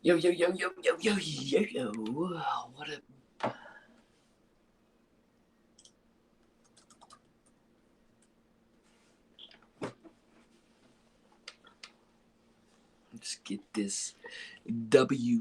Yo, yo, yo, yo, yo, yo, yo, yo. What a... Let's get this W.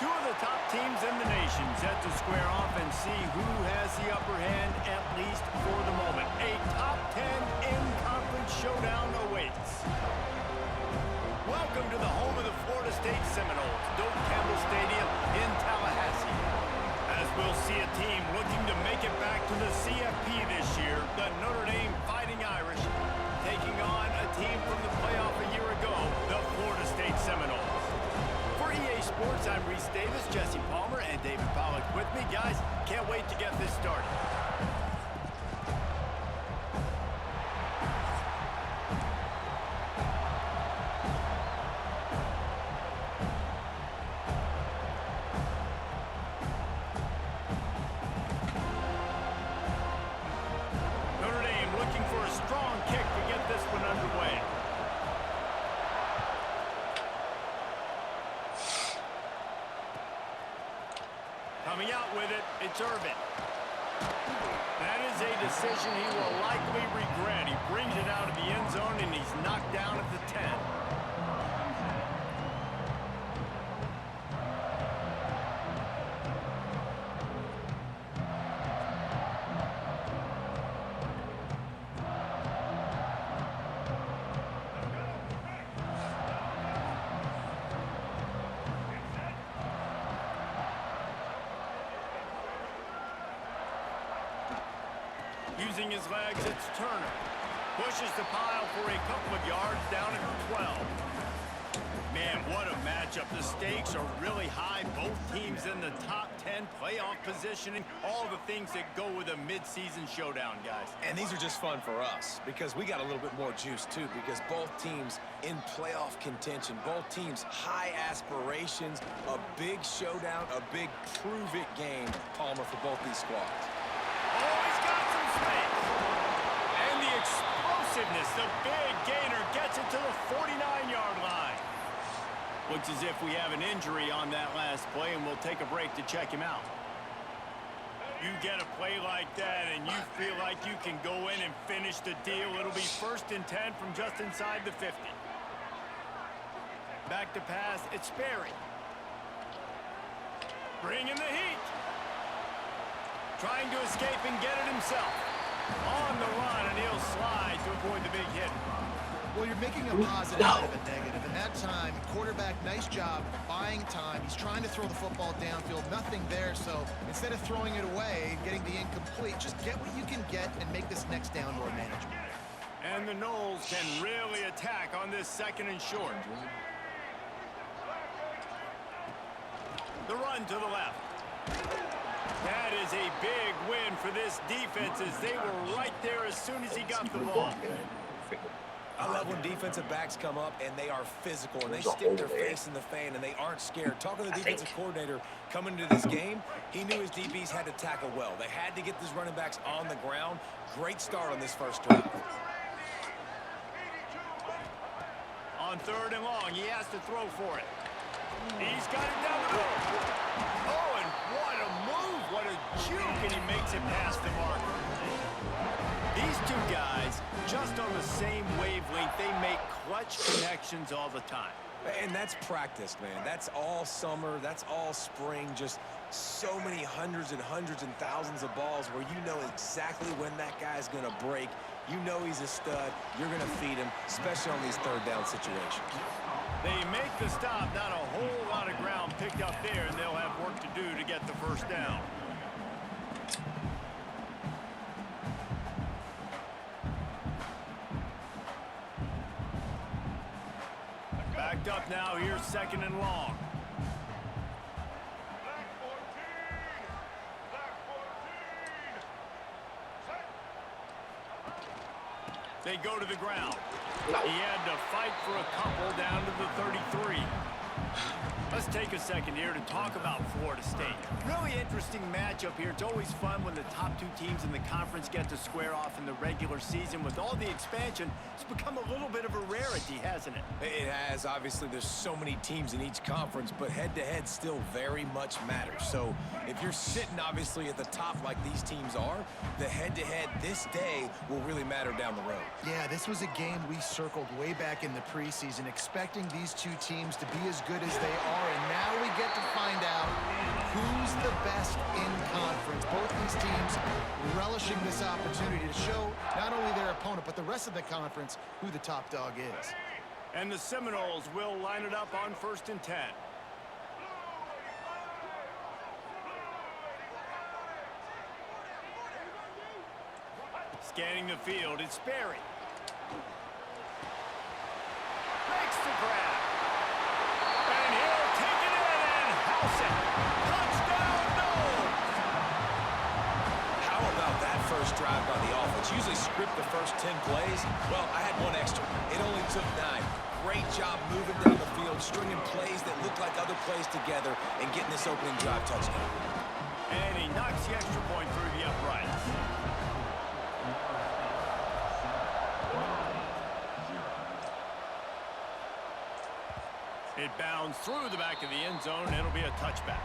Two of the top teams in the nation set to square off and see who has the upper hand, at least for the moment. A top 10 in-conference showdown awaits. Welcome to the home of the Florida State Seminoles, Doak Campbell Stadium in Tallahassee. As we'll see a team looking to make it back to the CFP this year, the Notre Dame Fighting Irish, taking on a team from the playoff a year ago, the Florida State Seminoles. For EA Sports, I'm Reese Davis, Jesse Palmer, and David Pollack with me. Guys, can't wait to get this started. Notre Dame looking for a strong kick to get this one underway. Coming out with it, it's Irvin. That is a decision he will likely regret. He brings it out of the end zone, and he's knocked down at the 10. Using his legs, it's Turner. Pushes the pile for a couple of yards down at the 12. Man, what a matchup. The stakes are really high. Both teams in the top 10 playoff positioning. All the things that go with a midseason showdown, guys. And these are just fun for us because we got a little bit more juice, too, because both teams in playoff contention, both teams high aspirations, a big showdown, a big prove-it game, Palmer, for both these squads. Oh, he's got some space. And the explosiveness, the big gainer gets it to the 49-yard line. Looks as if we have an injury on that last play, and we'll take a break to check him out. You get a play like that, and you feel like you can go in and finish the deal. It'll be 1st and 10 from just inside the 50. Back to pass, it's Sperry. Bringing the heat. Trying to escape and get it himself. On the run, and he'll slide to avoid the big hit. Well, you're making a positive out of a negative. And that time, quarterback, nice job buying time. He's trying to throw the football downfield. Nothing there. So instead of throwing it away, getting the incomplete, just get what you can get and make this next down more manageable. And the Noles can really attack on this 2nd and short. The run to the left. That is a big win for this defense as they were right there as soon as he got the ball. I love when defensive backs come up and they are physical and they stick their face in the fan and they aren't scared. Talking to the defensive coordinator coming into this game, he knew his DBs had to tackle well. They had to get these running backs on the ground. Great start on this first drive. On 3rd and long, he has to throw for it. He's got it down the middle. Oh, and what a move, what a juke, and he makes it past the marker. These two guys, just on the same wavelength, they make clutch connections all the time. And that's practice, man. That's all summer. That's all spring. Just so many hundreds and thousands of balls where you know exactly when that guy's going to break. You know he's a stud. You're going to feed him, especially on these third down situations. They make the stop. Not a whole lot of ground picked up there, and they'll have work to do to get the first down. Backed up now. Here's 2nd and long. They go to the ground. No. He had to fight for a couple down to the 33. Let's take a second here to talk about Florida State. Really interesting matchup here. It's always fun when the top two teams in the conference get to square off in the regular season. With all the expansion, it's become a little bit of a rarity, hasn't it? It has. Obviously, there's so many teams in each conference, but head-to-head still very much matters. So if you're sitting, obviously, at the top like these teams are, the head-to-head this day will really matter down the road. Yeah, this was a game we circled way back in the preseason, expecting these two teams to be as good as they are. And now we get to find out who's the best in conference. Both these teams relishing this opportunity to show not only their opponent, but the rest of the conference who the top dog is. And the Seminoles will line it up on 1st and 10. Scanning the field, it's Sperry. Makes the grab. And he'll take it in and house it. Touchdown, Noles! How about that first drive by the offense? Usually script the first 10 plays. Well, I had one extra. It only took 9. Great job moving down the field, stringing plays that look like other plays together, and getting this opening drive touchdown. And he knocks the extra point through the uprights. It bounds through the back of the end zone. It'll be a touchback.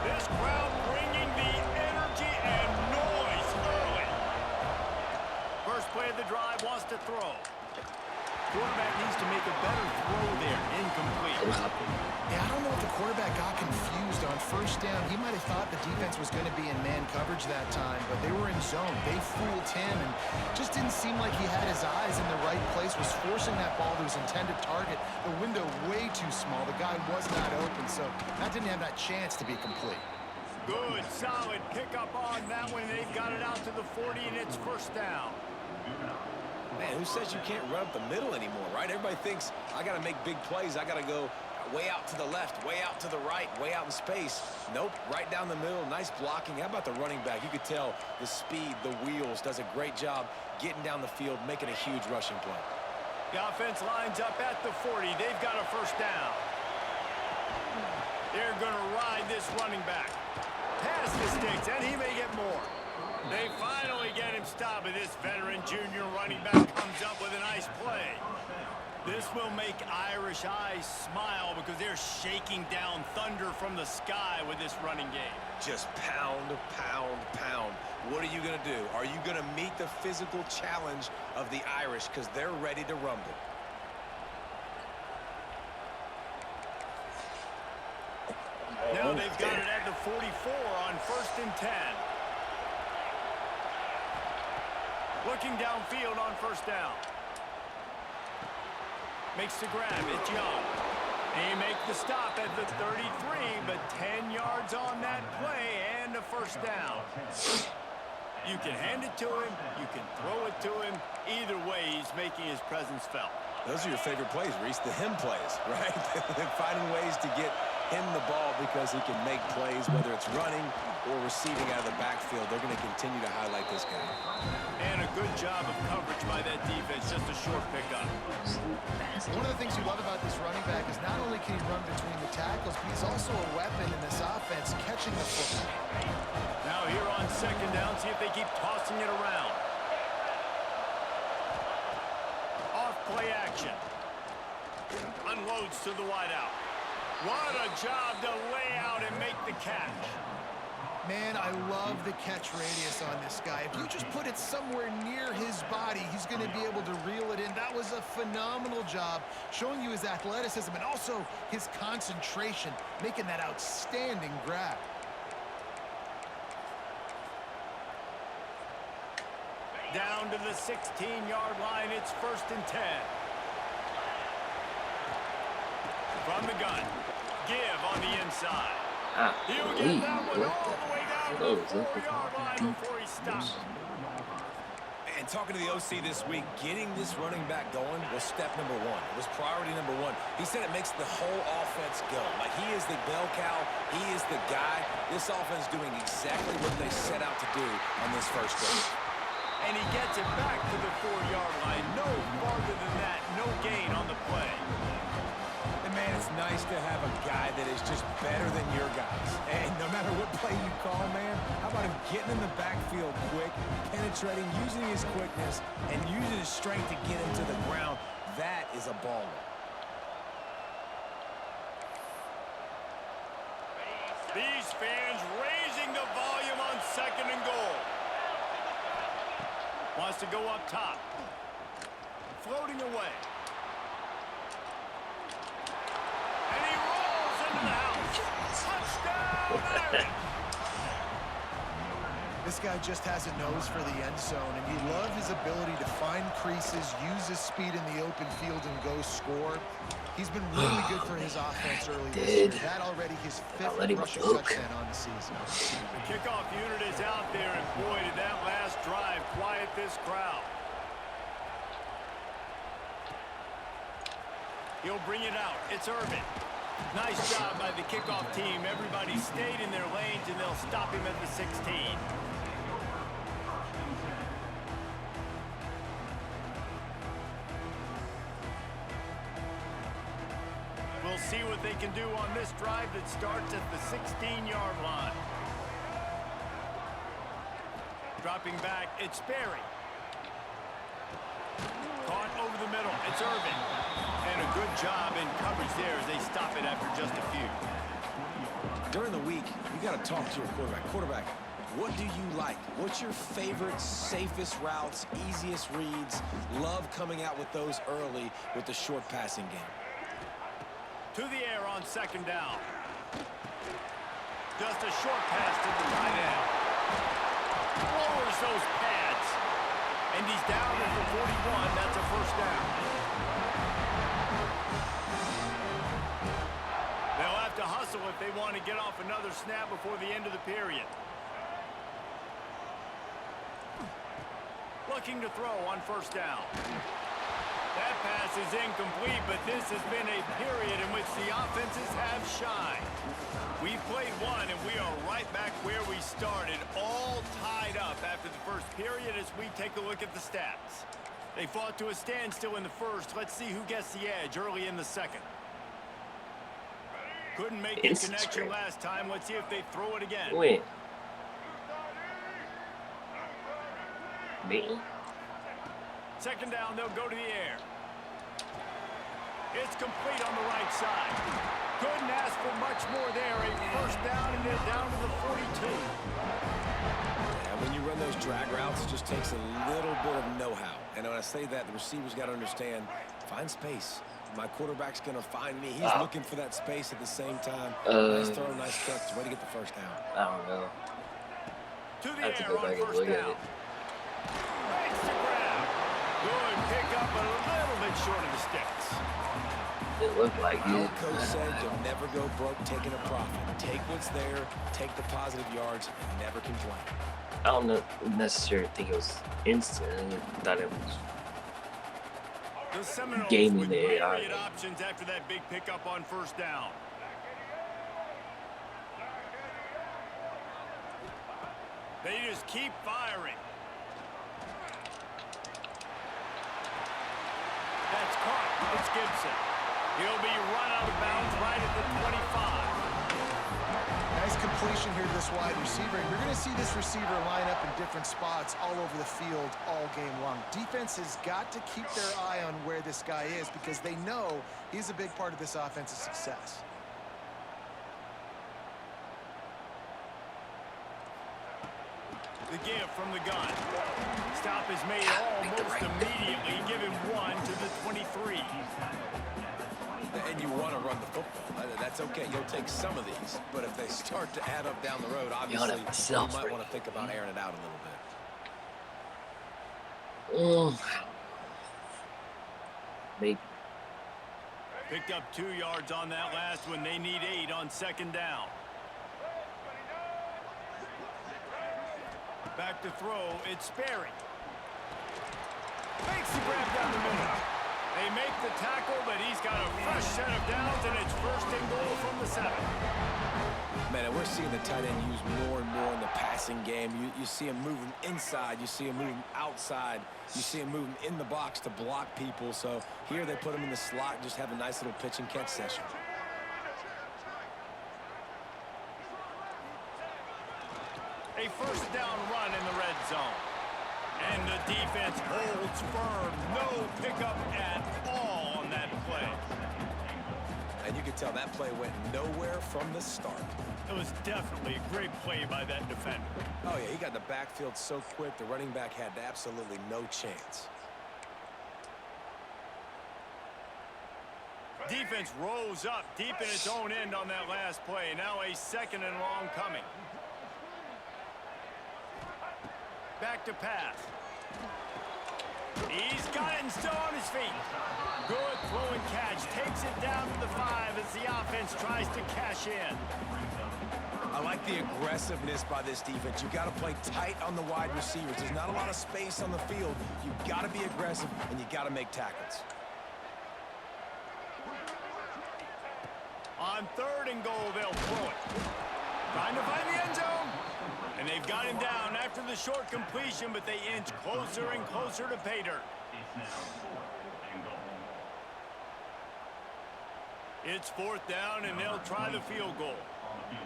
This crowd bringing the energy and noise early. First play of the drive, wants to throw. Quarterback needs to make a better throw there. Incomplete. Yeah, I don't know if the quarterback got confused on first down. He might have thought the defense was going to be in man coverage that time, but they were in zone. They fooled him and just didn't seem like he had his eyes in the right place, was forcing that ball to his intended target. The window way too small. The guy was not open, so that didn't have that chance to be complete. Good, solid pickup on that one. They've got it out to the 40, and it's first down. Man, who says you can't run up the middle anymore, right? Everybody thinks, I got to make big plays. I got to go way out to the left, way out to the right, way out in space. Nope, right down the middle. Nice blocking. How about the running back? You could tell the speed, the wheels, does a great job getting down the field, making a huge rushing play. The offense lines up at the 40. They've got a first down. They're going to ride this running back. Pass the sticks, and he may get more. They finally get him stopped, and this veteran junior running back comes up with a nice play. This will make Irish eyes smile because they're shaking down thunder from the sky with this running game. Just pound, pound, pound. What are you going to do? Are you going to meet the physical challenge of the Irish because they're ready to rumble? Now they've got it at the 44 on 1st and 10. Looking downfield on first down. Makes the grab. It's Young. They make the stop at the 33, but 10 yards on that play and a first down. You can hand it to him. You can throw it to him. Either way, he's making his presence felt. Those are your favorite plays, Reese, the him plays, right? Finding ways to get him the ball because he can make plays, whether it's running or receiving out of the backfield. They're going to continue to highlight this guy. And a good job of coverage by that defense, just a short pickup. One of the things you love about this running back is not only can he run between the tackles, but he's also a weapon in this offense, catching the football. Now here on second down, see if they keep tossing it around. Off play action. Unloads to the wideout. What a job to lay out and make the catch. Man, I love the catch radius on this guy. If you just put it somewhere near his body, he's going to be able to reel it in. That was a phenomenal job, showing you his athleticism and also his concentration, making that outstanding grab. Down to the 16-yard line, it's 1st and 10. From the gun, give on the inside. He'll get that one all the way down to the 4-yard line before he stops. And talking to the OC this week, getting this running back going was step number one. It was priority number one. He said it makes the whole offense go. Like, he is the bell cow. He is the guy. This offense doing exactly what they set out to do on this first drive. And he gets it back to the 4-yard line. No farther than that. No gain on the play. And, man, it's nice to have a guy that is just better than your guys. And no matter what play you call, man, how about him getting in the backfield quick, penetrating, using his quickness, and using his strength to get him to the ground. That is a baller. These fans raising the volume on 2nd and goal. Wants to go up top. Floating away. And he rolls into the house. Touchdown, Irish! This guy just has a nose for the end zone, and you love his ability to find creases, use his speed in the open field, and go score. He's been really good for his offense early this year. That already his 5th rushing touchdown on the season. The kickoff unit is out there, and boy, did that last drive quiet this crowd. He'll bring it out. It's Irvin. Nice job by the kickoff team. Everybody stayed in their lanes, and they'll stop him at the 16. We'll see what they can do on this drive that starts at the 16-yard line. Dropping back, it's Sperry. Caught over the middle, it's Irvin. And a good job in coverage there as they stop it after just a few. During the week, you got to talk to your quarterback. Quarterback, what do you like? What's your favorite, safest routes, easiest reads? Love coming out with those early with the short passing game. To the air on 2nd down. Just a short pass to the tight end. Lowers those pads. And he's down at the 41. That's a 1st down. They'll have to hustle if they want to get off another snap before the end of the period. Looking to throw on 1st down. That pass is incomplete, but this has been a period in which the offenses have shined. We've played one, and we are right back where we started, all tied up after the first period as we take a look at the stats. They fought to a standstill in the first. Let's see who gets the edge early in the second. Couldn't make the connection last time. Let's see if they throw it again. Wait. Me? 2nd down, they'll go to the air. It's complete on the right side. Couldn't ask for much more there. A 1st down, and they're down to the 42. And when you run those drag routes, it just takes a little bit of know-how. And when I say that, the receivers got to understand, find space. My quarterback's going to find me. He's looking for that space at the same time. Nice throw, nice catch. Way to get the 1st down. I don't know. To the I have to air go on back and 1st look at down. it. Makes the grab. Good pick up, but a little bit short of the sticks. It looked like Our it. coach said you'll never go broke taking a profit. Take what's there, take the positive yards, and never complain. I don't necessarily think it was instant. I thought it was The Seminoles gaming with the AI. myriad options after that big pickup on 1st down. They just keep firing. That's caught. It's Gibson. He'll be run out of bounds right at the 25. Nice completion here to this wide receiver. And you're going to see this receiver line up in different spots all over the field all game long. Defense has got to keep their eye on where this guy is because they know he's a big part of this offense's success. The give from the gun. Stop is made almost immediately. Give him 1 to the 23. And you want to run the football. That's okay. You'll take some of these. But if they start to add up down the road, obviously, you might want to think about airing it out a little bit. Maybe. Picked up 2 yards on that last one. They need 8 on 2nd down. Back to throw. It's Sperry. Makes the grab down the middle. They make the tackle, but he's got a fresh set of downs, and it's 1st and goal from the 7. Man, and we're seeing the tight end used more and more in the passing game. You see him moving inside. You see him moving outside. You see him moving in the box to block people. So here they put him in the slot and just have a nice little pitch and catch session. A 1st down run in the red zone. And the defense holds firm. No pickup at all on that play. And you can tell that play went nowhere from the start. It was definitely a great play by that defender. Oh, yeah, he got in the backfield so quick, the running back had absolutely no chance. Defense rose up deep in its own end on that last play. Now a 2nd and long coming. Back to pass. He's got it and still on his feet. Good throw and catch. Takes it down to the 5 as the offense tries to cash in. I like the aggressiveness by this defense. You've got to play tight on the wide receivers. There's not a lot of space on the field. You've got to be aggressive, and you've got to make tackles. On 3rd and goal, they'll throw it. Trying to find the end zone. And they've got him down after the short completion, but they inch closer and closer to pay dirt. It's 4th down, and they'll try the field goal.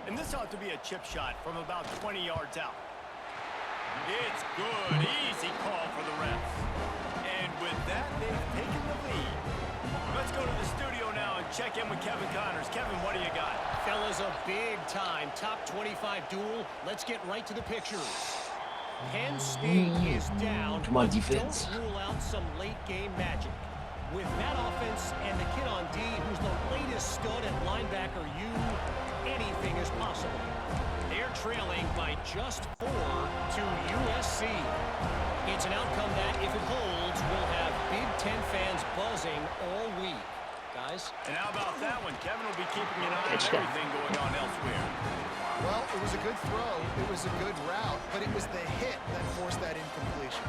And this ought to be a chip shot from about 20 yards out. It's good. Easy call for the refs. And with that, they've taken the lead. Let's go to the studio now and check in with Kevin Connors. Kevin, what do you got? Fellas, a big-time top 25 duel. Let's get right to the pictures. Penn State is down. Come on, defense. Don't rule out some late-game magic. With that offense and the kid on D, who's the latest stud at linebacker, anything is possible. They're trailing by just 4 to USC. It's an outcome that, if it holds, will have Big Ten fans buzzing all week. Guys? And how about that one? Kevin will be keeping an eye on everything going on elsewhere. Well, it was a good throw. It was a good route, but it was the hit that forced that incompletion.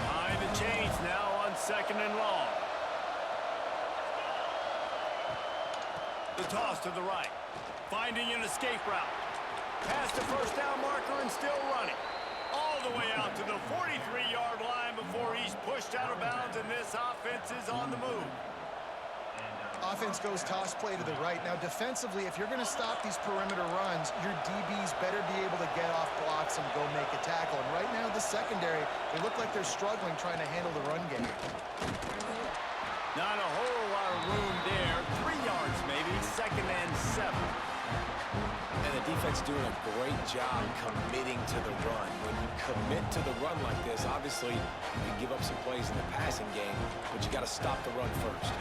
Behind the chains now on 2nd and long. The toss to the right. Finding an escape route. Past the 1st down marker and still running. All the way out to the 43-yard line before he's pushed out of bounds, and this offense is on the move. Offense goes toss play to the right. Now, defensively, if you're going to stop these perimeter runs, your DBs better be able to get off blocks and go make a tackle. And right now, the secondary, they look like they're struggling trying to handle the run game. Not a whole lot of room there. 3 yards maybe, 2nd and 7. And the defense doing a great job committing to the run. When you commit to the run like this, obviously you can give up some plays in the passing game, but you got to stop the run first.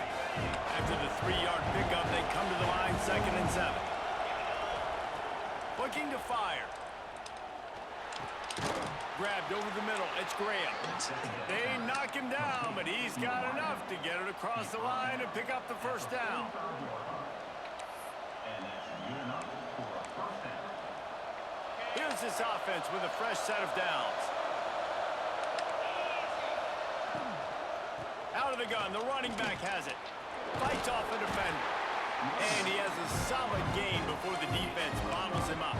After the 3-yard pickup, they come to the line, 2nd and 7. Looking to fire. Grabbed over the middle. It's Graham. They knock him down, but he's got enough to get it across the line and pick up the 1st down. Here's this offense with a fresh set of downs. Out of the gun, the running back has it. Fights off a defender. And he has a solid gain before the defense bottles him up.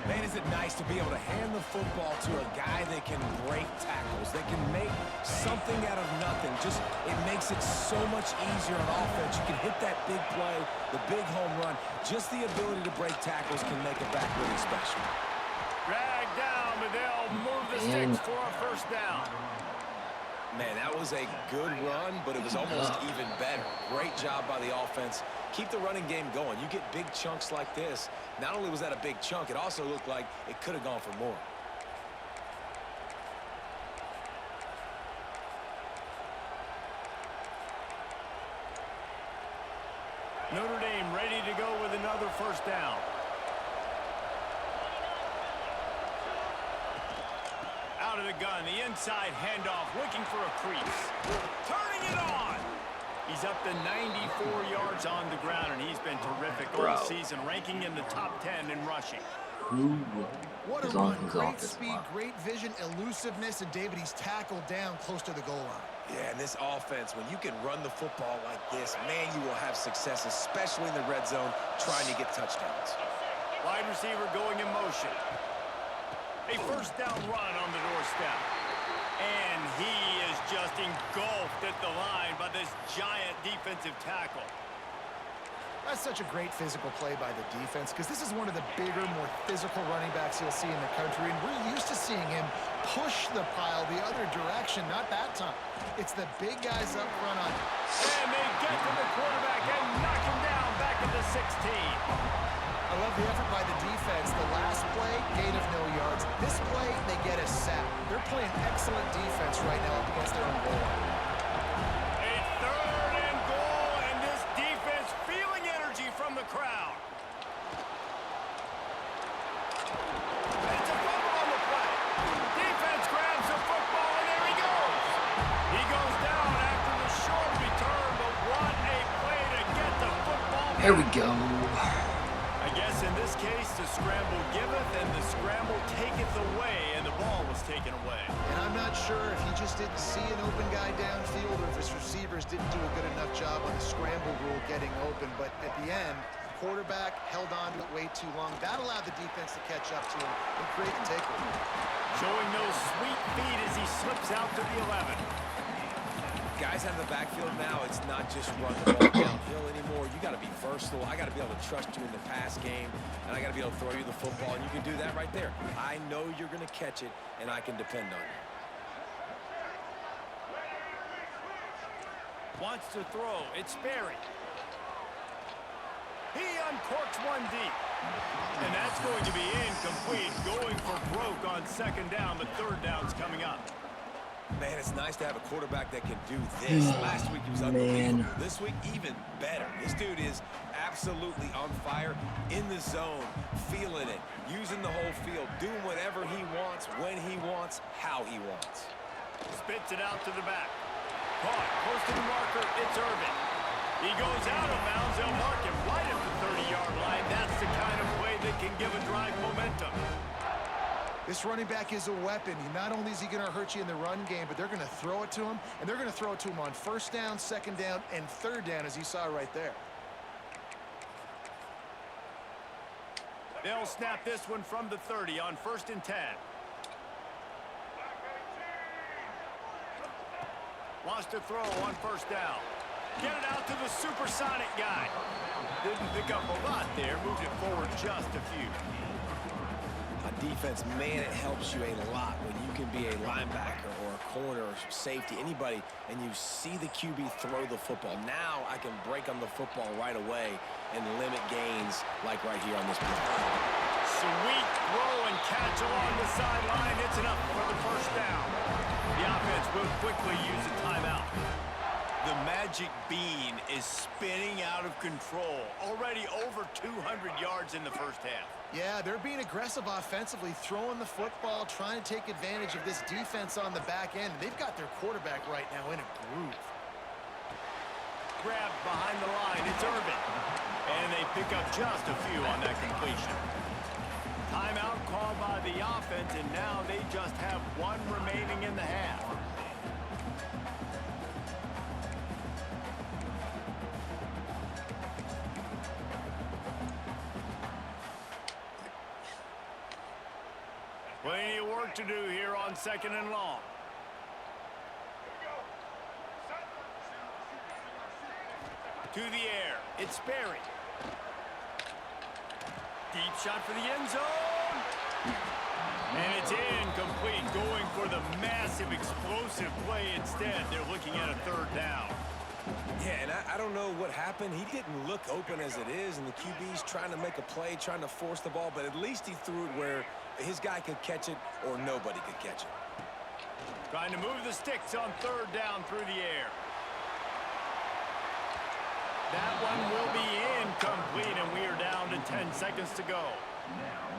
Man, is it nice to be able to hand the football to a guy that can break tackles, that can make something out of nothing. Just, it makes it so much easier on offense. You can hit that big play, the big home run. Just the ability to break tackles can make it back really special. Dragged down, but they'll move the sticks for a 1st down. Man, that was a good run, but it was almost even better. Great job by the offense. Keep the running game going. You get big chunks like this. Not only was that a big chunk, it also looked like it could have gone for more. Notre Dame ready to go with another first down. Out of the gun, the inside handoff, looking for a crease. Turning it on. He's up to 94 yards on the ground, and he's been terrific all season, ranking in the top 10 in rushing. What a run. Great speed, great vision, elusiveness, and David, he's tackled down close to the goal line. Yeah, and this offense, when you can run the football like this, man, you will have success, especially in the red zone, trying to get touchdowns. Wide receiver going in motion. A first down run on the doorstep. And he is just engulfed at the line by this giant defensive tackle. That's such a great physical play by the defense because this is one of the bigger, more physical running backs you'll see in the country, and we're used to seeing him push the pile the other direction, not that time. It's the big guys up front on. And they get to the quarterback and knock him down back at the 16. I love the effort by the defense. The last play, gain of no yards. This play, they get a sack. They're playing excellent defense right now up against their own goal line. A third and goal, and this defense feeling energy from the crowd. It's a fumble on the play. Defense grabs the football, and there he goes. He goes down after the short return, but what a play to get the football. Here we go. I guess in this case, the scramble giveth and the scramble taketh away, and the ball was taken away. And I'm not sure if he just didn't see an open guy downfield or if his receivers didn't do a good enough job on the scramble rule getting open. But at the end, quarterback held on to it way too long. That allowed the defense to catch up to him and create the takeaway. Showing those sweet feet as he slips out to the 11. Guys out of the backfield now, it's not just run the ball downhill anymore. You got to be versatile. I got to be able to trust you in the pass game, and I got to be able to throw you the football, and you can do that right there. I know you're going to catch it, and I can depend on you. Wants to throw. It's Sperry. He uncorks one deep. And that's going to be incomplete. Going for broke on second down, but third down's coming up. Man, it's nice to have a quarterback that can do this. Last week he was unbelievable. This week, even better. This dude is absolutely on fire, in the zone, feeling it, using the whole field, doing whatever he wants, when he wants, how he wants. Spits it out to the back. Caught, close to the marker, it's Irvin. He goes out of bounds, they'll mark him right at the 30-yard line. That's the kind of play that can give a drive momentum. This running back is a weapon. Not only is he going to hurt you in the run game, but they're going to throw it to him, and they're going to throw it to him on first down, second down, and third down, as you saw right there. They'll snap this one from the 30 on 1st and 10. Wants to throw on first down. Get it out to the supersonic guy. Didn't pick up a lot there. Moved it forward just a few. On defense, man, it helps you a lot when you can be a linebacker or a corner or safety, anybody, and you see the QB throw the football. Now I can break on the football right away and limit gains like right here on this play. Sweet throw and catch along the sideline. It's enough for the first down. The offense will quickly use a timeout. The magic bean is spinning out of control. Already over 200 yards in the first half. Yeah, they're being aggressive offensively, throwing the football, trying to take advantage of this defense on the back end. They've got their quarterback right now in a groove. Grabbed behind the line, it's Irvin. And they pick up just a few on that completion. Timeout called by the offense, and now they just have one remaining in the half. Plenty of work to do here on second and long. To the air, it's Sperry. Deep shot for the end zone. And it's incomplete, going for the massive explosive play instead. They're looking at a third down. Yeah, and I don't know what happened. He didn't look open as it is, and the QB's trying to make a play, trying to force the ball, but at least he threw it where his guy could catch it or nobody could catch it. Trying to move the sticks on third down through the air. That one will be incomplete, and we are down to 10 seconds to go.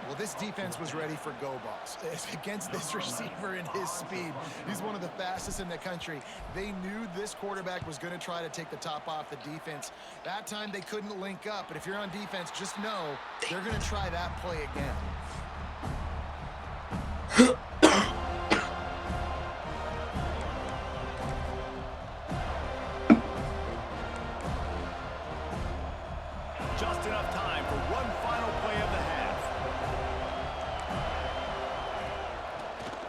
Well, this defense was ready for go balls. Against this receiver and his speed, he's one of the fastest in the country. They knew this quarterback was going to try to take the top off the defense. That time they couldn't link up, but if you're on defense, just know they're going to try that play again. Just enough time for one final play of the half.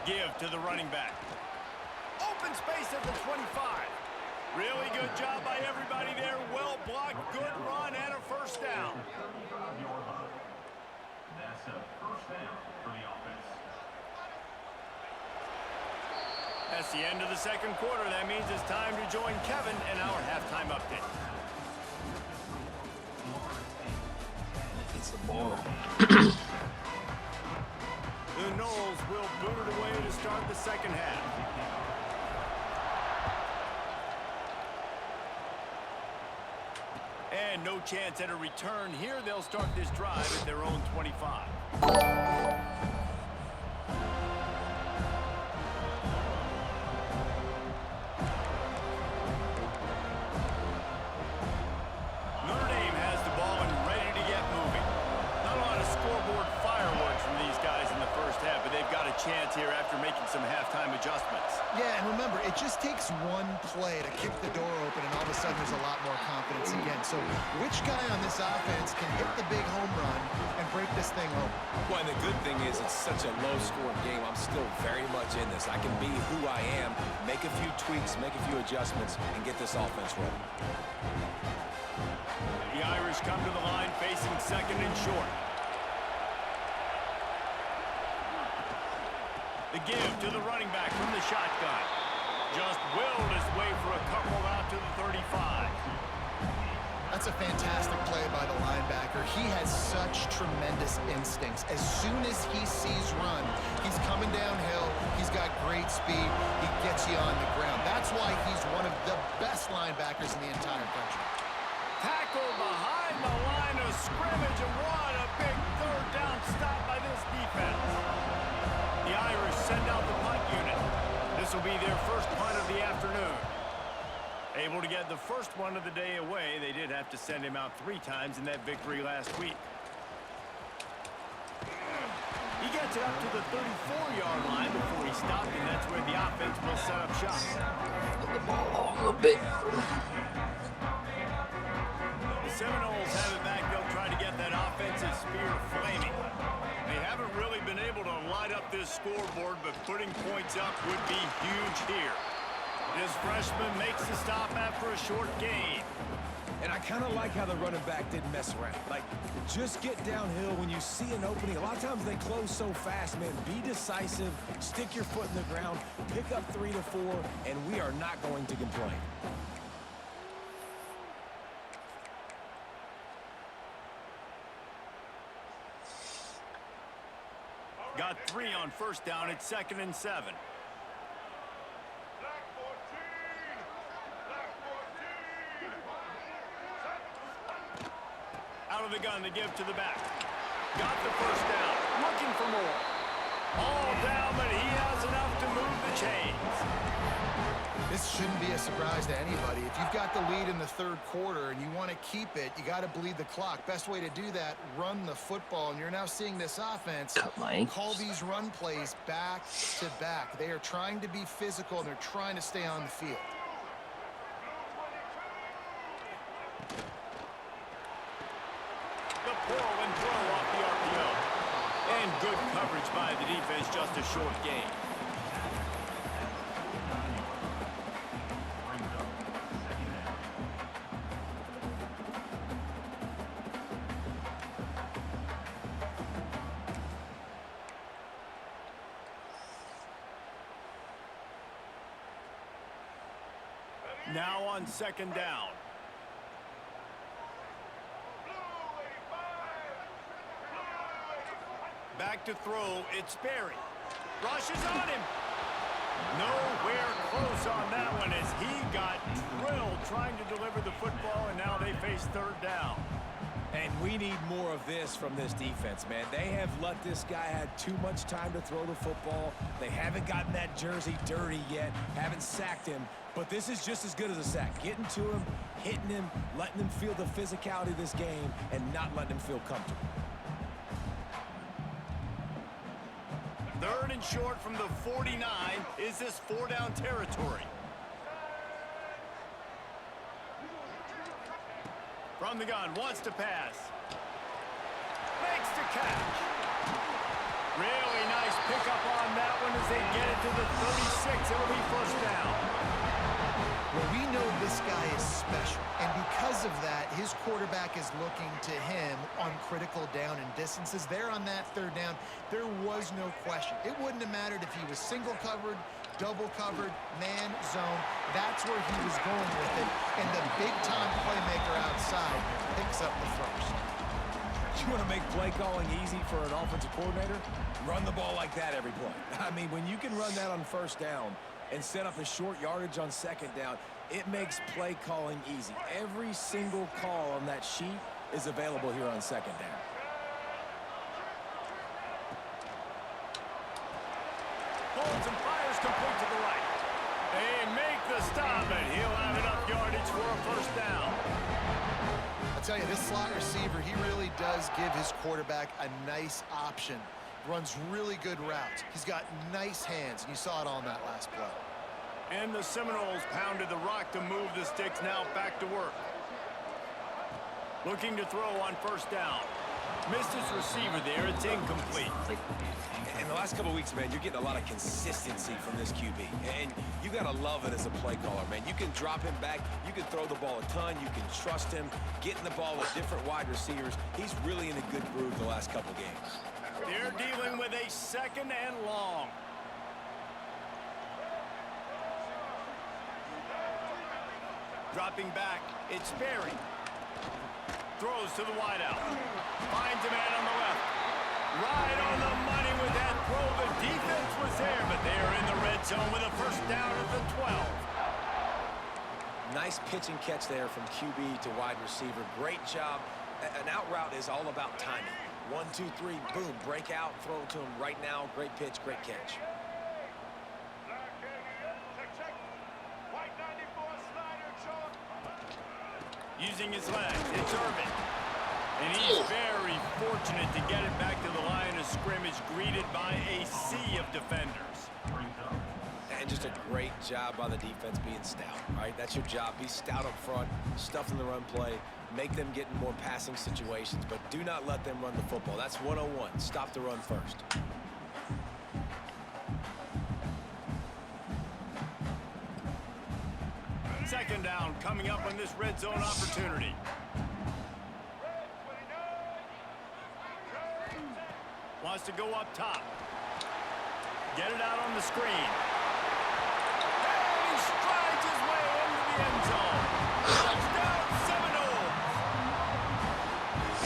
Give to the running back. Open space at the 25. Really good job by everybody there. Well blocked, good run, and a first down. That's a first down for the offense. That's the end of the second quarter. That means it's time to join Kevin in our halftime update. It's the ball. The Noles will boot it away to start the second half. And no chance at a return here. They'll start this drive at their own 25. Notre Dame has the ball and ready to get moving. Not a lot of scoreboard fireworks from these guys in the first half, but they've got a chance here after making some halftime adjustments. Yeah, and remember, it just takes one play to kick the door open, and all of a sudden there's a lot more confidence again. So which guy on this offense can hit the big home run and break this thing open? Well, and the good thing is it's such a low-scoring game. I'm still very much in this. I can be who I am, make a few tweaks, make a few adjustments, and get this offense rolling. The Irish come to the line facing second and short. The give to the running back from the shotgun. Just willed his way for a couple out to the 35. That's a fantastic play by the linebacker. He has such tremendous instincts. As soon as he sees run, he's coming downhill. He's got great speed. He gets you on the ground. That's why he's one of the best linebackers in the entire country. Tackled behind the line of scrimmage, and what a big third down stop by this defense. The Irish send out the punt unit. This will be their first punt of the afternoon. Able to get the first one of the day away. They did have to send him out 3 times in that victory last week. He gets it up to the 34-yard line before he stopped, and that's where the offense will set up shop. Put the ball off a little bit. The Seminoles have it back. They'll try to get that offensive spear flaming. They haven't really been able to light up this scoreboard, but putting points up would be huge here. This freshman makes the stop after a short gain. And I kind of like how the running back didn't mess around. Like, just get downhill when you see an opening. A lot of times they close so fast, man. Be decisive, stick your foot in the ground, pick up 3 to 4, and we are not going to complain. Got 3 on first down. It's 2nd and 7. Out of the gun to give to the back. Got the first down. Looking for more. All down, but he has enough to move the chains. This shouldn't be a surprise to anybody. If you've got the lead in the third quarter and you want to keep it, you got to bleed the clock. Best way to do that, run the football. And you're now seeing this offense call these run plays back to back. They are trying to be physical, and they're trying to stay on the field. The pull and throw off the RPO. And good coverage by the defense, just a short gain. Now on second down. Back to throw, it's Berry. Rushes on him. Nowhere close on that one as he got drilled trying to deliver the football, and now they face third down. And we need more of this from this defense, man. They have let this guy have too much time to throw the football. They haven't gotten that jersey dirty yet, haven't sacked him. But this is just as good as a sack. Getting to him, hitting him, letting him feel the physicality of this game, and not letting him feel comfortable. Third and short from the 49. Is this four-down territory? From the gun, wants to pass. Makes the catch. Really nice pickup on that one as they get it to the 36. It'll be first down. Well, we know this guy is special, and because of that, his quarterback is looking to him on critical down and distances. There on that third down, there was no question. It wouldn't have mattered if he was single covered, double covered, man, zone. That's where he was going with it, and the big-time playmaker outside picks up the first. You want to make play calling easy for an offensive coordinator? Run the ball like that every play. I mean, when you can run that on first down and set up a short yardage on second down, it makes play calling easy. Every single call on that sheet is available here on second down. Holds and fires complete to the right. They make the stop, and he'll have enough yardage for a first down. I'll tell you, this slot receiver, he really does give his quarterback a nice option. Runs really good routes. He's got nice hands, and you saw it on that last play. And the Seminoles pounded the rock to move the sticks. Now back to work. Looking to throw on first down. Missed his receiver there. It's incomplete. In the last couple of weeks, man, you're getting a lot of consistency from this QB. And you got to love it as a play caller, man. You can drop him back. You can throw the ball a ton. You can trust him. Getting the ball with different wide receivers. He's really in a good groove the last couple games. They're dealing with a second and long. Dropping back, it's Berry. Throws to the wideout. Finds a man on the left. Right on the money with that throw. The defense was there, but they are in the red zone with a first down at the 12. Nice pitch and catch there from QB to wide receiver. Great job. An out route is all about timing. 1, 2, 3, boom, break out, throw it to him right now. Great pitch, great catch. Using his legs, it's Irvin. And he's very fortunate to get it back to the line of scrimmage, greeted by a sea of defenders. And just a great job by the defense being stout, right? That's your job. Be stout up front, stuff in the run play, make them get in more passing situations, but do not let them run the football. That's 101. Stop the run first. Second down coming up on this red zone opportunity. Wants to go up top. Get it out on the screen. And he strides his way into the end zone. Touchdown, Seminoles.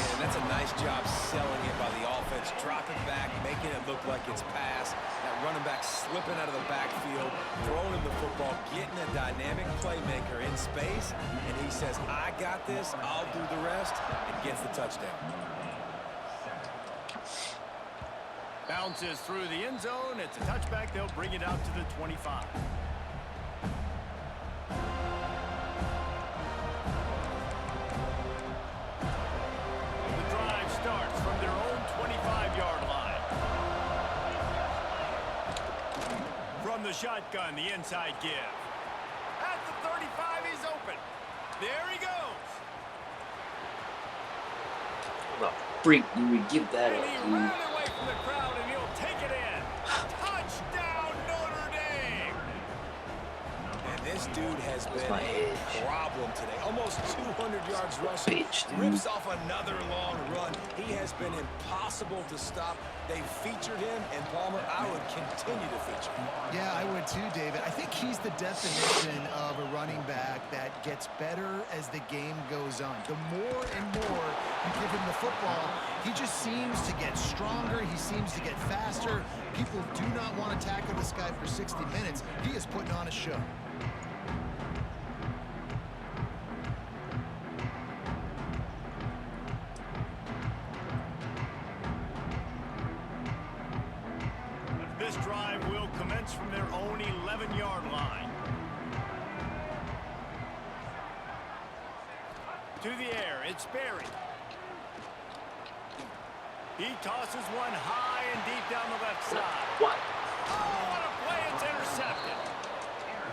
And that's a nice job selling it by the offense. Dropping back, making it look like it's pass. That running back slipping out of the backfield, throwing him the football, getting a dynamic playmaker in space. And he says, I got this, I'll do the rest, and gets the touchdown. Bounces through the end zone. It's a touchback. They'll bring it out to the 25. The drive starts from their own 25-yard line. From the shotgun, the inside give. At the 35, he's open. There he goes. What the freak do we give that And up, he dude? ran away from the crowd, and he'll take it in. Touchdown, Notre Dame. And this dude has been my a edge. problem today. Almost 200 yards rushing. Bitch, dude. Rips off another long run. He has been impossible to stop. They featured him, and Palmer, I would continue to feature him. Yeah, I would too, David. I think he's the definition of a running back that gets better as the game goes on. The more and more you give him the football, he just seems to get stronger. He seems to get faster. People do not want to tackle this guy for 60 minutes. He is putting on a show. This drive will commence from their own 11-yard line. To the air, it's Berry. He tosses one high and deep down the left side. What? Oh, what a play, it's intercepted.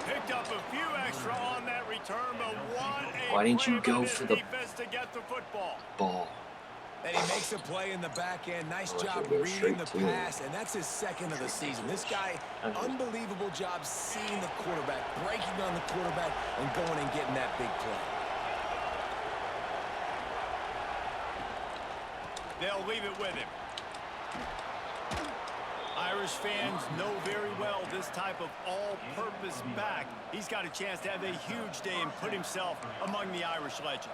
Picked up a few extra on that return, but what a Why didn't you play by go this for the defense to get the football. ball? And he makes a play in the back end. Nice Oh, job go reading straight the to it. pass, and that's his second of the season. This guy, unbelievable job seeing the quarterback, breaking on the quarterback, and going and getting that big play. They'll leave it with him. Irish fans know very well this type of all-purpose back. He's got a chance to have a huge day and put himself among the Irish legends.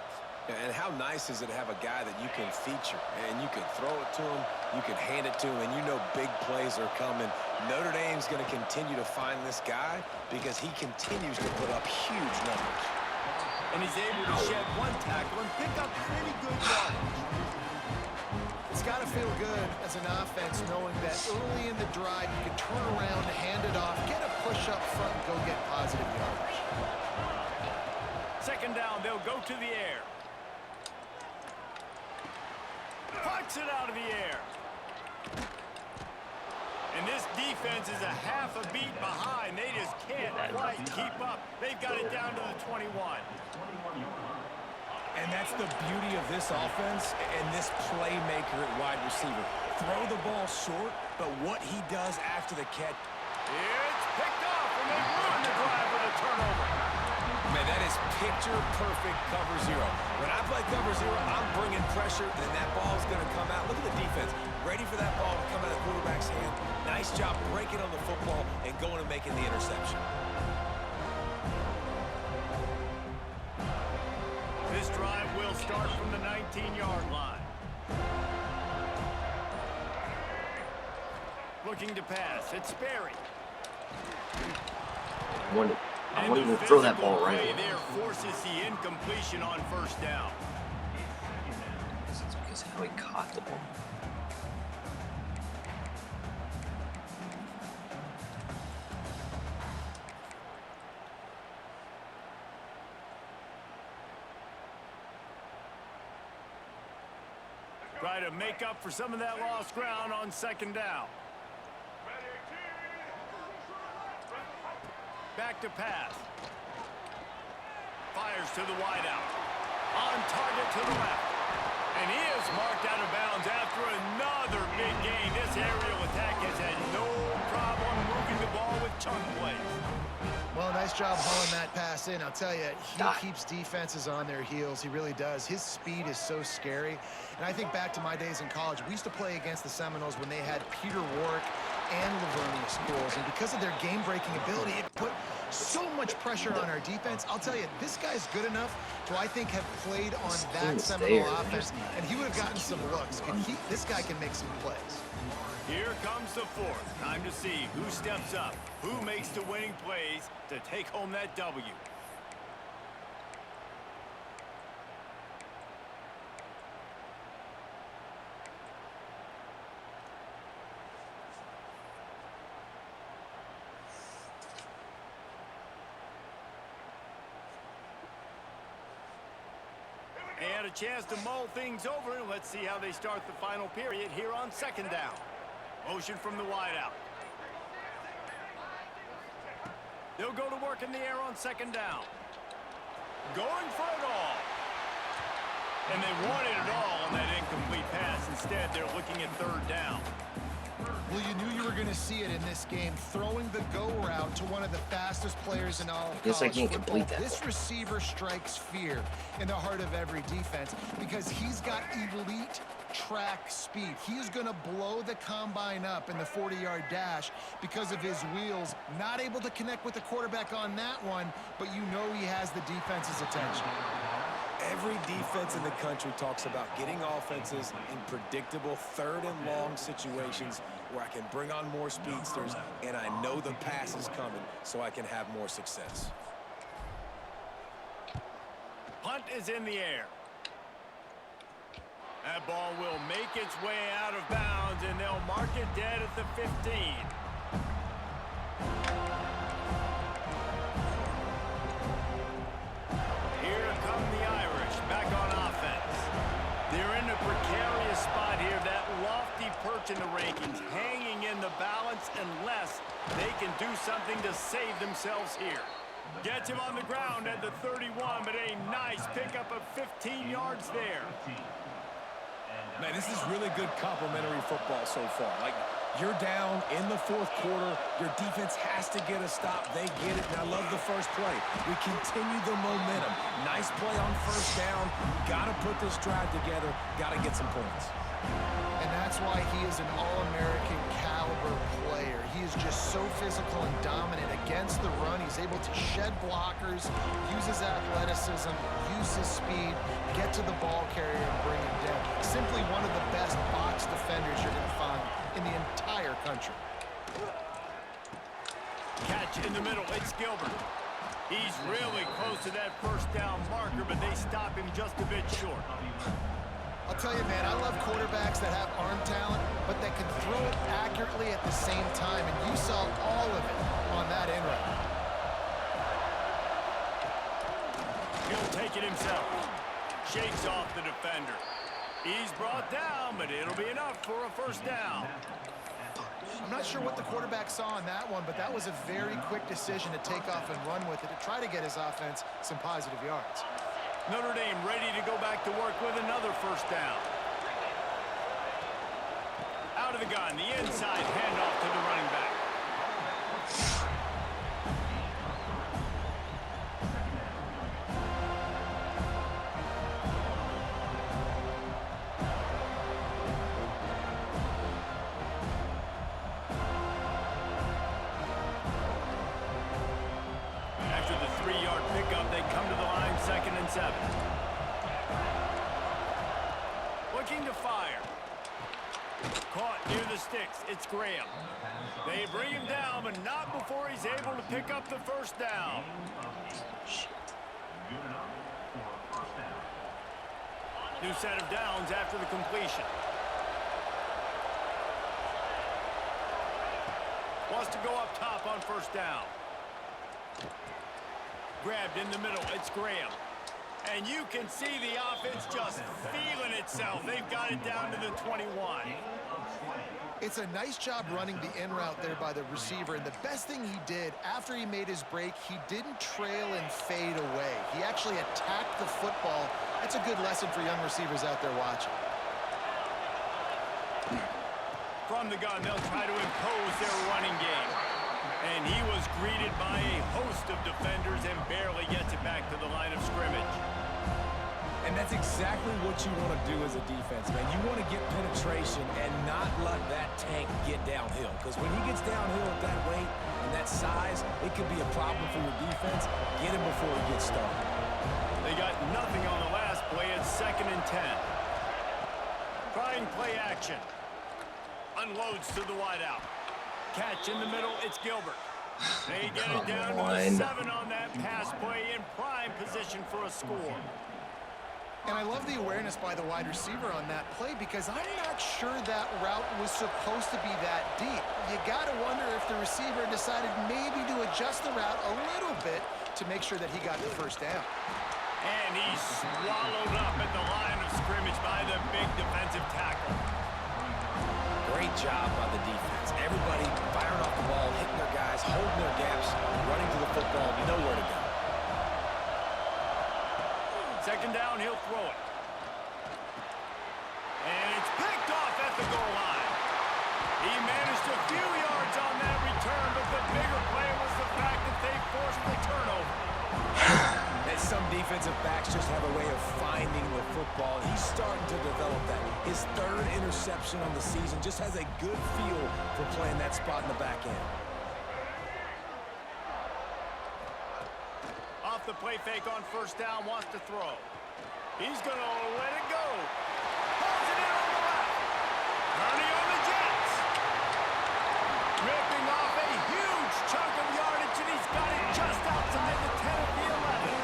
And how nice is it to have a guy that you can feature, and you can throw it to him, you can hand it to him, and you know big plays are coming. Notre Dame's going to continue to find this guy because he continues to put up huge numbers. And he's able to shed one tackle and pick up pretty good yardage. It's got to feel good as an offense knowing that early in the drive you can turn around, hand it off, get a push up front, and go get positive yardage. Second down, they'll go to the air. Puts it out of the air. And this defense is a half a beat behind. They just can't quite keep up. They've got it down to the 21. And that's the beauty of this offense and this playmaker at wide receiver. Throw the ball short, but what he does after the catch. It's picked off, and they ruin the drive with a turnover. Man, that is picture-perfect cover zero. When I play cover zero, I'm bringing pressure, and that ball's going to come out. Look at the defense. Ready for that ball to come out of the quarterback's hand. Nice job breaking on the football and going and making the interception. This drive will start from the 19-yard line. Looking to pass. It's Berry. I wanted to throw that ball right. There forces the incompletion on first down. It's because of how he caught the ball. Try to make up for some of that lost ground on second down. Back to pass. Fires to the wideout. On target to the left. And he is marked out of bounds after another big gain. This aerial attack has had no problem moving the ball with chunk plays. Well, nice job hauling that pass in. I'll tell you, he keeps defenses on their heels. He really does. His speed is so scary. And I think back to my days in college. We used to play against the Seminoles when they had Peter Warwick and Lavernia schools. And because of their game-breaking ability, it put so much pressure on our defense. I'll tell you, this guy's good enough to, I think, have played on that Seminole offense. And he would have gotten some looks. This guy can make some plays. Here comes the fourth. Time to see who steps up, who makes the winning plays to take home that W. And a chance to mull things over. Let's see how they start the final period here on second down. Motion from the wideout. They'll go to work in the air on second down. Going for it all. And they wanted it all on that incomplete pass. Instead, they're looking at third down. Well, you knew you were going to see it in this game, throwing the go route to one of the fastest players in all of Guess I college can't football. complete that. This receiver strikes fear in the heart of every defense because he's got elite track speed. He is going to blow the combine up in the 40-yard dash because of his wheels. Not able to connect with the quarterback on that one, but you know he has the defense's attention. Every defense in the country talks about getting offenses in predictable third and long situations where I can bring on more speedsters and I know the pass is coming so I can have more success. Punt is in the air. That ball will make its way out of bounds, and they'll mark it dead at the 15. Here come the Irish back on offense. They're in a precarious spot here, that lofty perch in the rankings, hanging in the balance unless they can do something to save themselves here. Gets him on the ground at the 31, but a nice pickup of 15 yards there. Man, this is really good complimentary football so far. Like, you're down in the fourth quarter. Your defense has to get a stop. They get it, and I love the first play. We continue the momentum. Nice play on first down. Got to put this drive together. Got to get some points. And that's why he is an All-American caliber player. He is just so physical and dominant against the run. He's able to shed blockers, use his athleticism, use his speed, get to the ball carrier and bring him down. Simply one of the best box defenders you're going to find in the entire country. Catch in the middle. It's Gilbert. He's really close to that first down marker, but they stop him just a bit short. I'll tell you, man, I love quarterbacks that have arm talent, but that can throw it accurately at the same time, and you saw all of it on that in route. He'll take it himself. Shakes off the defender. He's brought down, but it'll be enough for a first down. I'm not sure what the quarterback saw on that one, but that was a very quick decision to take off and run with it to try to get his offense some positive yards. Notre Dame ready to go back to work with another first down. Out of the gun, the inside handoff to the running back. After the 3-yard pickup, they come to the line, 2nd and 7. Looking to fire. Caught near the sticks. It's Graham. They bring him down, but not before he's able to pick up the first down. New set of downs after the completion. Wants to go up top on first down. Grabbed in the middle. It's Graham. And you can see the offense just feeling itself. They've got it down to the 21. It's a nice job running the in route there by the receiver, and the best thing he did after he made his break, he didn't trail and fade away. He actually attacked the football. That's a good lesson for young receivers out there watching. From the gun, they'll try to impose their running game. And he was greeted by a host of defenders and barely gets it back to the line of scrimmage. And that's exactly what you want to do as a defense, man. You want to get penetration and not let that tank get downhill. Because when he gets downhill at that weight and that size, it could be a problem for your defense. Get him before he gets started. They got nothing on the last play. It's 2nd and 10. Trying play action. Unloads to the wideout. Catch in the middle. It's Gilbert. They get it down to the 7 on that pass play, in prime position for a score. And I love the awareness by the wide receiver on that play because I'm not sure that route was supposed to be that deep. You got to wonder if the receiver decided maybe to adjust the route a little bit to make sure that he got the first down. And he's swallowed up at the line of scrimmage by the big defensive tackle. Great job by the defense. Everybody firing off the ball, hitting their guys, holding their gaps, running to the football, nowhere to go. 2nd down, he'll throw it. And it's picked off at the goal line. He managed a few yards on that return, but the bigger play was the fact that they forced the turnover. And some defensive backs just have a way of finding the football. He's starting to develop that. His third interception on the season just has a good feel for playing that spot in the back end. Off the play fake on first down, wants to throw. He's going to let it go. Pulls it in on the left. Turning on the Jets. Ripping off a huge chunk of yardage, and he's got it just outside the 10 of the 11.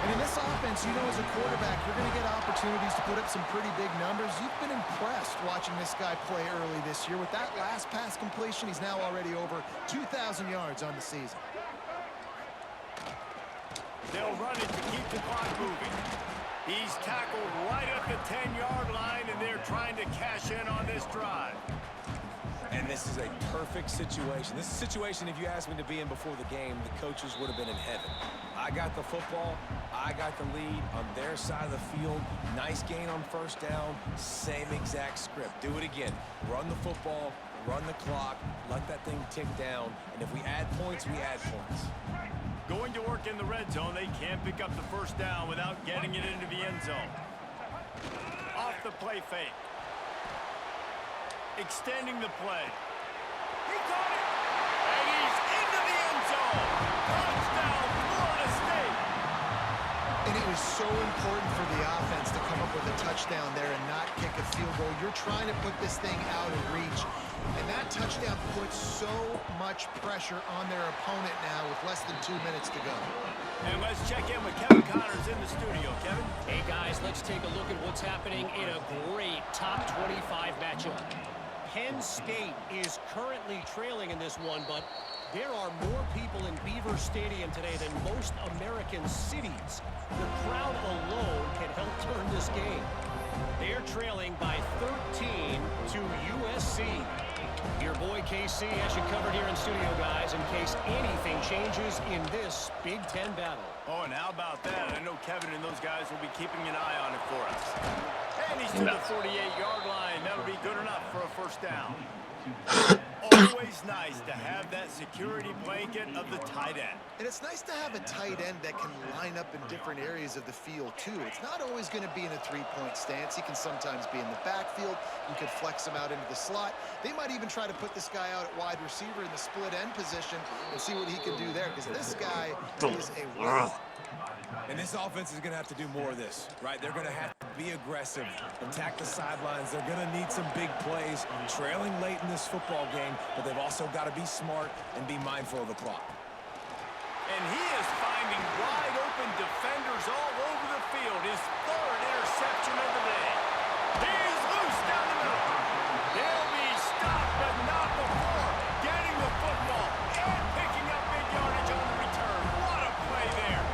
And in this offense, you know, as a quarterback, you're going to get opportunities to put up some pretty big numbers. You've been impressed watching this guy play early this year. With that last pass completion, he's now already over 2,000 yards on the season. They'll run it to keep the clock moving. He's tackled right at the 10-yard line, and they're trying to cash in on this drive. And this is a perfect situation. This is a situation, if you asked me to be in before the game, the coaches would have been in heaven. I got the football. I got the lead on their side of the field. Nice gain on first down. Same exact script. Do it again. Run the football, run the clock, let that thing tick down. And if we add points, we add points. Going to work in the red zone, they can't pick up the first down without getting it into the end zone. Off the play fake. Extending the play. He caught it! And he's into the end zone! Touchdown, Florida State! And it was so important for the offense to come up with a touchdown there and not kick a field goal. You're trying to put this thing out of reach. And that touchdown puts so much pressure on their opponent now with less than 2 minutes to go. And let's check in with Kevin Connors in the studio. Kevin? Hey, guys, let's take a look at what's happening in a great top 25 matchup. Penn State is currently trailing in this one, but there are more people in Beaver Stadium today than most American cities. The crowd alone can help turn this game. They're trailing by 13 to USC. Your boy KC has you covered here in studio, guys, in case anything changes in this Big Ten battle. Oh, and how about that? I know Kevin and those guys will be keeping an eye on it for us. And he's to the 48-yard line. That'll be good enough for a first down. Always nice to have that security blanket of the tight end. And it's nice to have a tight end that can line up in different areas of the field, too. It's not always going to be in a three-point stance. He can sometimes be in the backfield. You could flex him out into the slot. They might even try to put this guy out at wide receiver in the split end position and see what he can do there, because this guy is a winner. And this offense is going to have to do more of this, right? They're going to have to be aggressive, attack the sidelines. They're going to need some big plays, trailing late in this football game, but they've also got to be smart and be mindful of the clock. And he is finding wide open defenders all over the field. His third interception of the day. He's loose down the middle. He'll be stopped, but not before getting the football and picking up big yardage on the return. What a play there.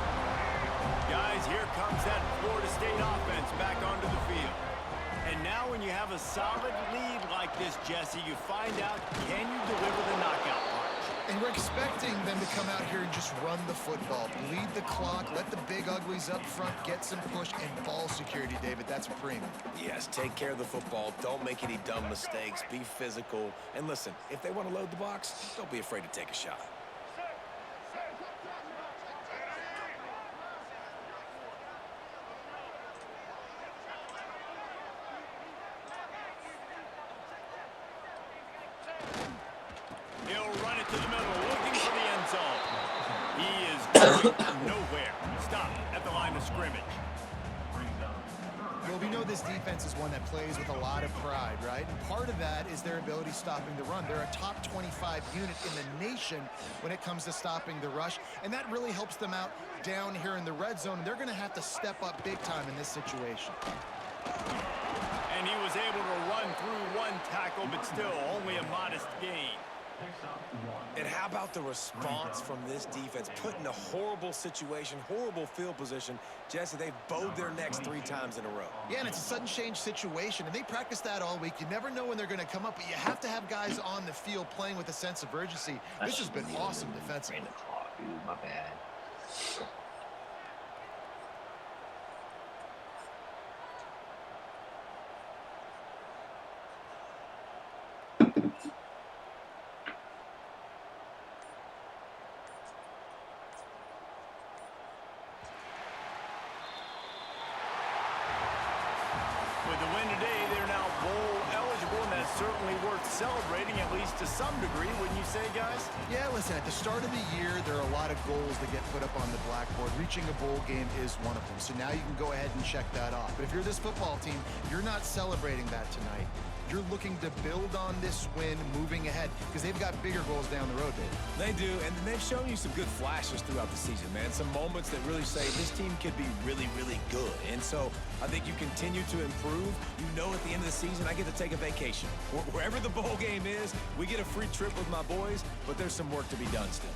Guys, here comes that Florida State offense back onto the field. And now when you have a solid lead like this, Jesse, you find out, can you deliver the knockout punch? And we're expecting them to come out here and just run the football, bleed the clock, let the big uglies up front get some push and ball security, David. That's a premium. Yes, take care of the football. Don't make any dumb mistakes. Be physical. And listen, if they want to load the box, don't be afraid to take a shot. He'll run it to the middle, looking for the end zone. He is going nowhere. Stop at the line of scrimmage. Well, we know this defense is one that plays with a lot of pride, right? And part of that is their ability stopping the run. They're a top 25 unit in the nation when it comes to stopping the rush, and that really helps them out down here in the red zone. They're going to have to step up big time in this situation. And he was able to run through one tackle, but still only a modest gain. And how about the response from this defense? Put in a horrible situation, horrible field position. Jesse, they've bowed their necks 3 times in a row. Yeah, and it's a sudden change situation, and they practice that all week. You never know when they're going to come up, but you have to have guys on the field playing with a sense of urgency. This has been awesome defensively. The clock, dude, my bad. With the win today, they're now bowl eligible, and that's certainly worth celebrating, at least to some degree, wouldn't you say, guys? Yeah, listen, at the start of the year, there are a lot of goals that get put up on the blackboard. Reaching a bowl game is one of them. So now you can go ahead and check that off. But if you're this football team, you're not celebrating that tonight. You're looking to build on this win moving ahead because they've got bigger goals down the road, Dave. They do, and they've shown you some good flashes throughout the season, man. Some moments that really say this team could be really, really good. And so I think you continue to improve. You know at the end of the season, I get to take a vacation. Wherever the bowl game is, we get a free trip with my boys, but there's some work to be done still.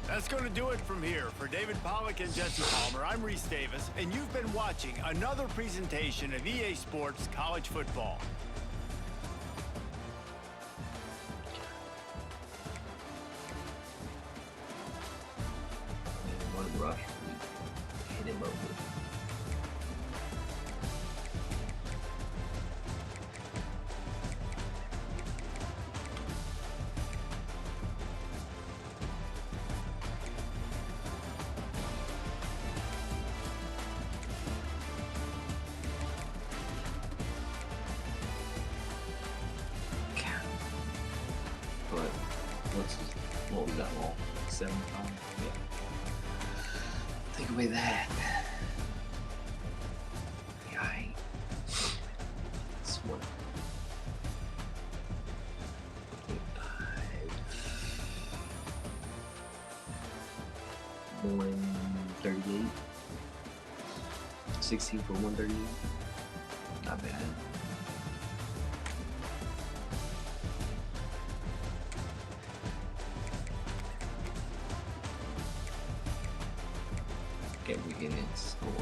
That's going to do it from here. For David Pollack and Jesse Palmer, I'm Reese Davis, and you've been watching another presentation of EA Sports College Football. One rush, hit him over. But what was that long? 75? Yeah. Take away that. Yikes. That's what. 138. 16 for 138. Not bad. Every inning scored.